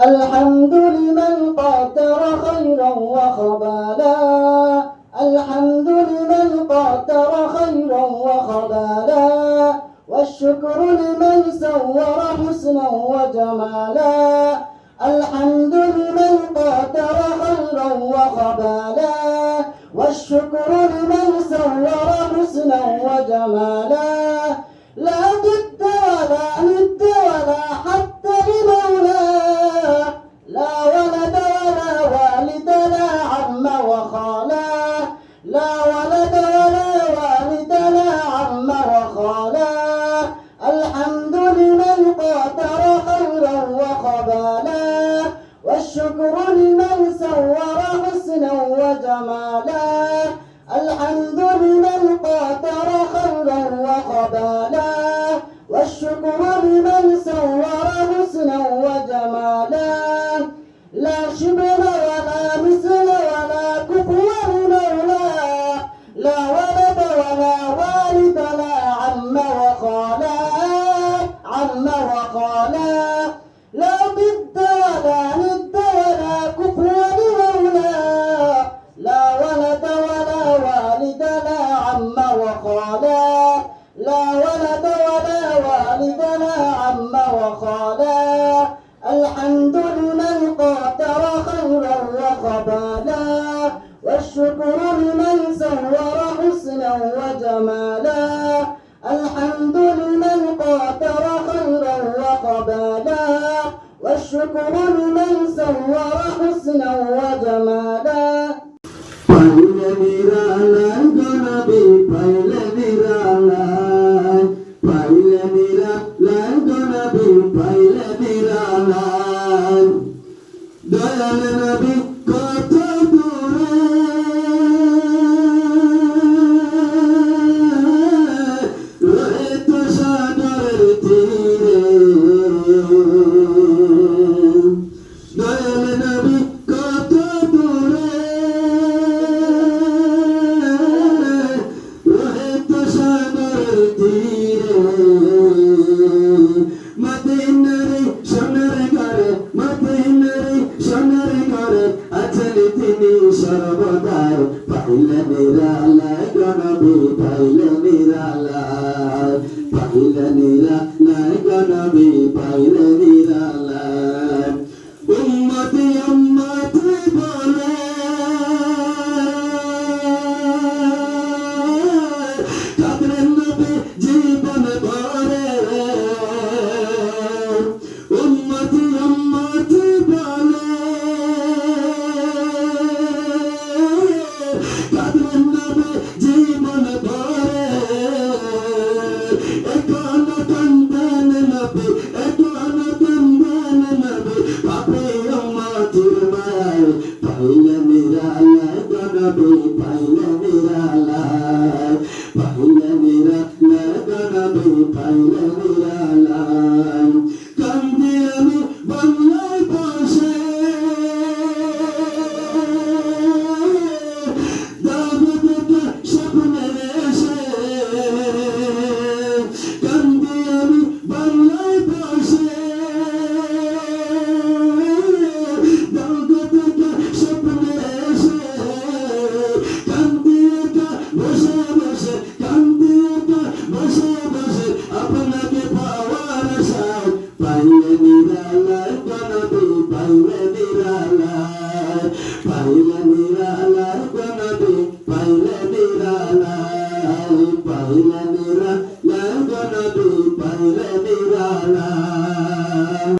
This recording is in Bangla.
الحمد لمن قدر خيرا وخبالا الحمد لمن قدر خيرا وخبالا والشكر لمن سور حسنا وجمالا الحمد لمن قدر خيرا وخبالا والشكر لمن سور حسنا وجمالا لا ضد ولا ند ولا حد لمولى لا ولد ولا والد لا عم وخالا لا ولد ولا والد لا عم وخالا الحمد لمن قدر خيرا وخبالا والشكر لمن سور حسنا وجمالا الحمد لمن قدر خيرا وخبالا والشكر لمن سور حسنا وجمالا لا شبه ولا مثل ولا كفوا مولى لا ولد ولا والد لا عم وخالا عم وخالا لا ضد ولا ند ولا كفوا مولى لا ولد ولا والد لا عم وخالا لا ولد ولا والد لا عم وخالا الحمد لمن قدر خيرا وخبالا والشكر لمن سور حسنا وجمالا الحمد لمن قدر خيرا وخبالا والشكر لمن سور حسنا وجمالا পাইলে নিরালায় গনবি পাইলে নিরালায় পাইলে নিরালায় গনবি পাইলে নিরালায় দয়াল নবী কত দূরে রহিত সাগরের তীরে দয়াল নবী কত দূরে রহিত সাগরের তীরে মদিনারে সোনার ঘরে মদিনারে সোনার ঘরে আছেন তিনি সর্বদাই পাইলে নিরালায় গনবি পাইলে নিরালায় পাইলে নিরালায় গনবি পাইলে নিরালায় উম্মতি উম্মতি বলে কাঁদলেন নবী জীবন ভরে উম্মতি উম্মতি বলে কাঁদলেন নবী জীবন ভরে এখন কান্দেন নবী এখন কান্দেন নবী পাপে উম্মতির মায় পাইলে নিরালায় গনবি পাইলে নিরালায় পাইলে নিরালায় গনবি পাইলে নিরালায় কান্দি আমি বাংলায় বসে দাবিতে স্বপ্নে এসে কান্দি আমি বাংলায় বসে দাবিতে স্বপ্নে এসে কান্দি বসে বসে কান্দি বসে বসে আপনাকে পাওয়ার আশায় পাইলে নিরালায় গনবি পাইলে নিরালায় পাইলে নিরালায় গনবি পাইলে নিরালায় পাইলে নিরালায় গনবি পাইলে নিরালায়